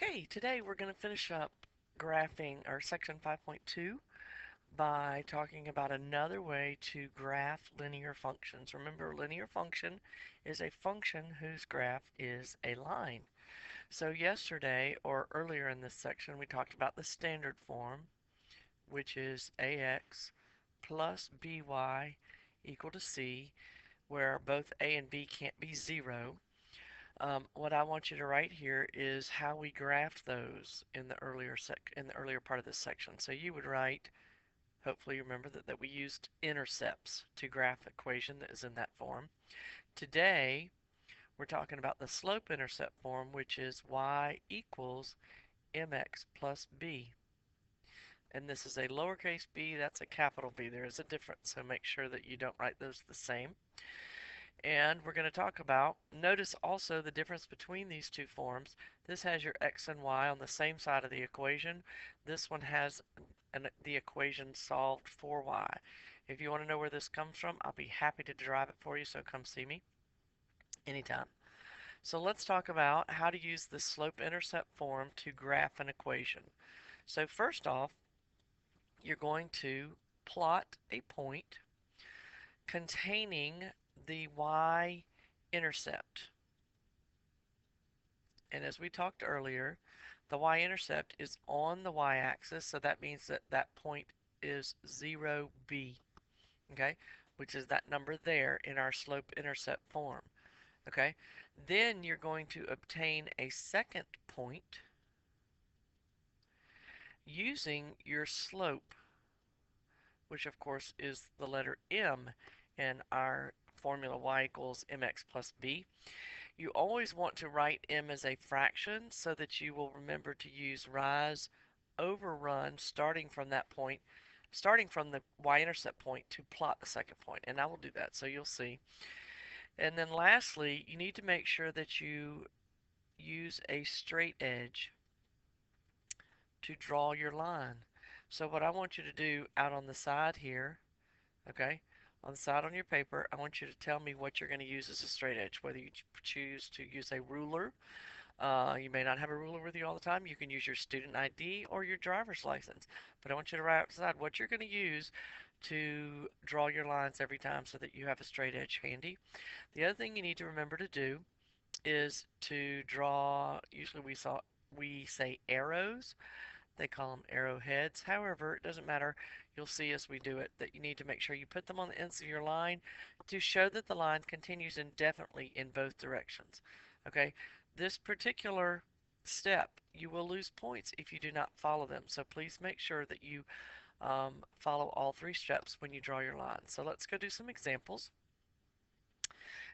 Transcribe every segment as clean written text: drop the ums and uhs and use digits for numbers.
Okay, today we're going to finish up graphing our section 5.2 by talking about another way to graph linear functions. Remember, linear function is a function whose graph is a line. So yesterday, or earlier in this section, we talked about the standard form, which is ax plus by equal to c, where both a and b can't be 0. What I want you to write here is how we graphed those in the earlier part of this section. So you would write, hopefully you remember that we used intercepts to graph equation that is in that form. Today we're talking about the slope-intercept form, which is y equals mx plus b. And this is a lowercase b, that's a capital B. There is a difference, so make sure that you don't write those the same. And we're going to talk about, notice also the difference between these two forms. This has your x and y on the same side of the equation. This one has the equation solved for y. If you want to know where this comes from, I'll be happy to derive it for you, so come see me anytime. So let's talk about how to use the slope-intercept form to graph an equation. So first off, you're going to plot a point containing the y-intercept. And as we talked earlier, the y-intercept is on the y-axis, so that means that that point is 0b, okay, which is that number there in our slope-intercept form, okay? Then you're going to obtain a second point using your slope, which of course is the letter m in our formula y equals mx plus b. You always want to write m as a fraction so that you will remember to use rise over run starting from that point, starting from the y-intercept point to plot the second point. And I will do that, so you'll see. And then lastly, you need to make sure that you use a straight edge to draw your line. So what I want you to do out on the side here, okay, on the side on your paper, I want you to tell me what you're going to use as a straight edge, whether you choose to use a ruler. You may not have a ruler with you all the time. You can use your student ID or your driver's license. But I want you to write outside what you're going to use to draw your lines every time so that you have a straight edge handy. The other thing you need to remember to do is to draw, usually we say arrows. They call them arrowheads. However, it doesn't matter. You'll see as we do it that you need to make sure you put them on the ends of your line to show that the line continues indefinitely in both directions. Okay, this particular step, you will lose points if you do not follow them. So please make sure that you follow all three steps when you draw your line. So let's go do some examples.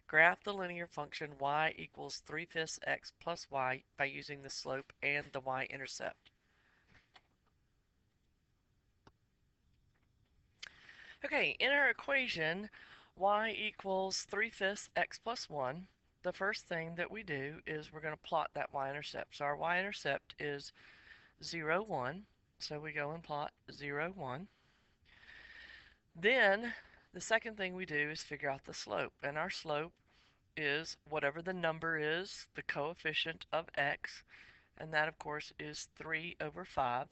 Graph the linear function y equals 3/5 x plus y by using the slope and the y-intercept. Okay, in our equation, y equals 3/5 x plus 1. The first thing that we do is we're going to plot that y-intercept. So our y-intercept is 0, 1. So we go and plot 0, 1. Then the second thing we do is figure out the slope. And our slope is whatever the number is, the coefficient of x. And that, of course, is 3 over 5.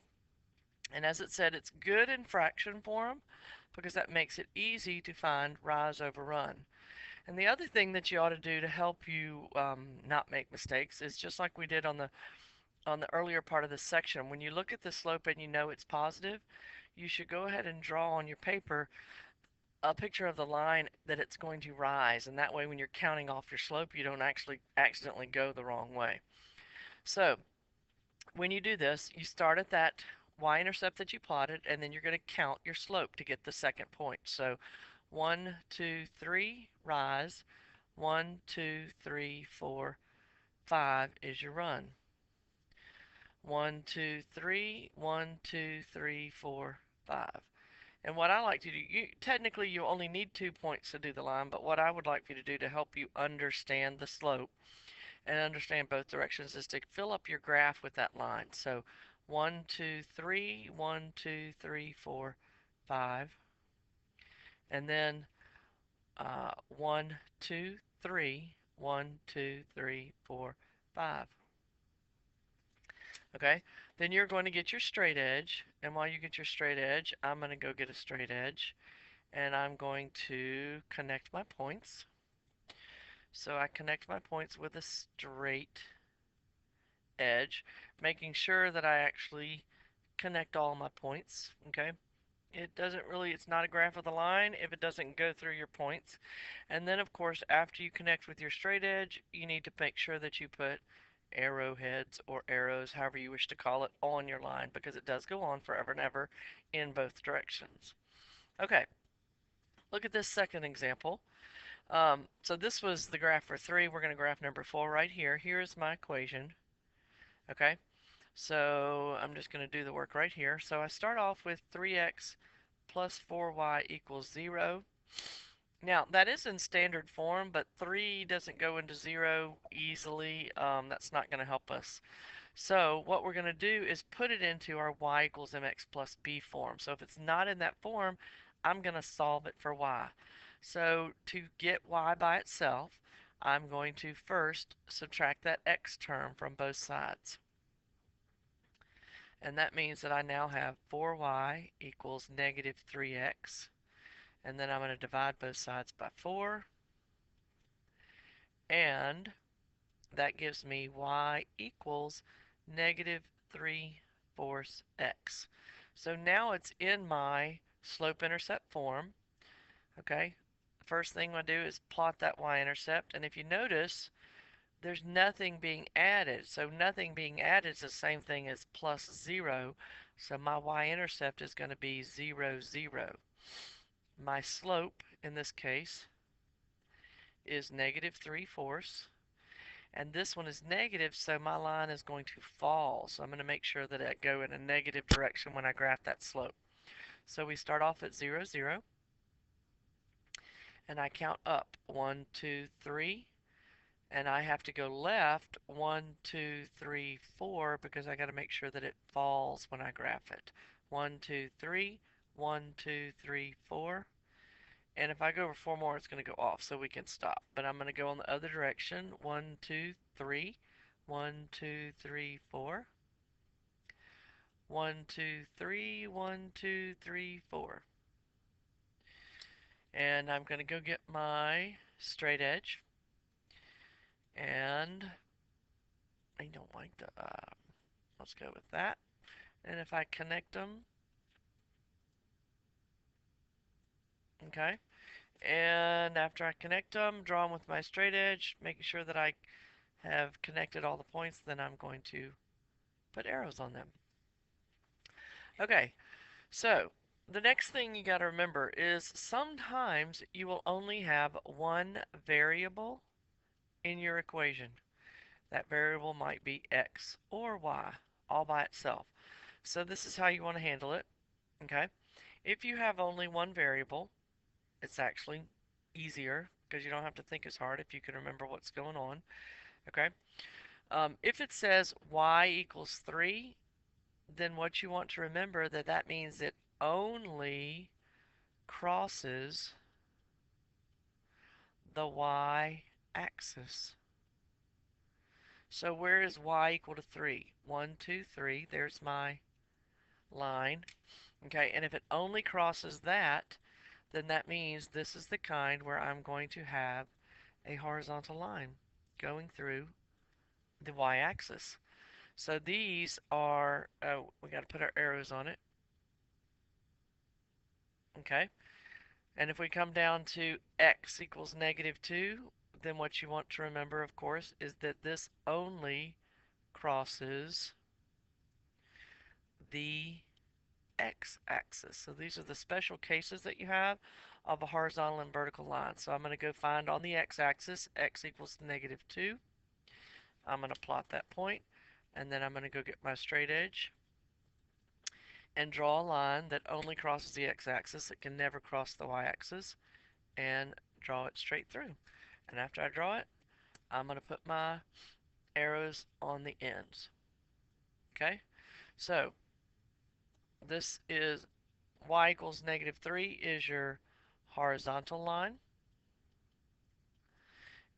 And as it said, it's good in fraction form because that makes it easy to find rise over run. And the other thing that you ought to do to help you not make mistakes is just like we did on the earlier part of this section. When you look at the slope and you know it's positive, you should go ahead and draw on your paper a picture of the line that it's going to rise. And that way when you're counting off your slope, you don't actually accidentally go the wrong way. So when you do this, you start at that y-intercept that you plotted, and then you're going to count your slope to get the second point. So 1, 2, 3, rise. 1, 2, 3, 4, 5 is your run. 1, 2, 3, 1, 2, 3, 4, 5. And what I like to do, technically you only need 2 points to do the line, but what I would like for you to do to help you understand the slope and understand both directions is to fill up your graph with that line. So 1, 2, 3, 1, 2, 3, 4, 5. And then 1, 2, 3, 1, 2, 3, 4, 5. Okay, then you're going to get your straight edge, and while you get your straight edge, I'm going to go get a straight edge, and I'm going to connect my points. So I connect my points with a straight edge, making sure that I actually connect all my points. Okay, it doesn't really, it's not a graph of the line if it doesn't go through your points. And then of course, after you connect with your straight edge, you need to make sure that you put arrowheads or arrows, however you wish to call it, on your line, because it does go on forever and ever in both directions. Okay, look at this second example. So this was the graph for 3. We're going to graph number 4 right here. Here's my equation. Okay, so I'm just going to do the work right here. So I start off with 3x plus 4y equals 0. Now, that is in standard form, but 3 doesn't go into 0 easily. That's not going to help us. So what we're going to do is put it into our y equals mx plus b form. So if it's not in that form, I'm going to solve it for y. So to get y by itself, I'm going to first subtract that x term from both sides. And that means that I now have 4y equals negative 3x. And then I'm going to divide both sides by 4. And that gives me y equals negative 3/4 x. So now it's in my slope-intercept form. Okay, the first thing I do is plot that y-intercept. And if you notice, there's nothing being added. So nothing being added is the same thing as plus 0. So my y-intercept is going to be 0, 0. My slope, in this case, is negative 3/4. And this one is negative, so my line is going to fall. So I'm going to make sure that I go in a negative direction when I graph that slope. So we start off at 0, 0. And I count up 1, 2, 3. And I have to go left 1, 2, 3, 4 because I got to make sure that it falls when I graph it. 1, 2, 3, 1, 2, 3, 4. And if I go over 4 more, it's going to go off, so we can stop. But I'm going to go in the other direction. 1, 2, 3. 1, 2, 3, 4. 1, 2, 3. 1, 2, 3, 4. And I'm going to go get my straight edge. And I don't like the, let's go with that. And if I connect them, okay. And after I connect them, draw them with my straight edge, making sure that I have connected all the points, then I'm going to put arrows on them. Okay, so the next thing you got to remember is sometimes you will only have one variable in your equation. That variable might be x or y all by itself. So this is how you want to handle it. Okay, if you have only one variable, it's actually easier because you don't have to think as hard if you can remember what's going on. Okay, if it says y equals 3, then what you want to remember that means it only crosses the y-axis. So where is y equal to 3? 1, 2, 3. There's my line. Okay, and if it only crosses that, then that means this is the kind where I'm going to have a horizontal line going through the y-axis. So these are, oh, we got to put our arrows on it. Okay, and if we come down to x equals negative 2, then what you want to remember, of course, is that this only crosses the x-axis. So these are the special cases that you have of a horizontal and vertical line. So I'm going to go find on the x-axis, x equals negative 2. I'm going to plot that point, and then I'm going to go get my straight edge and draw a line that only crosses the x-axis. It can never cross the y-axis, and draw it straight through. And after I draw it, I'm going to put my arrows on the ends. Okay, so this is y equals negative 3 is your horizontal line,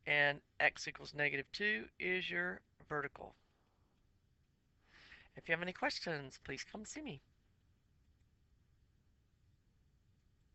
and x equals negative 2 is your vertical. If you have any questions, please come see me.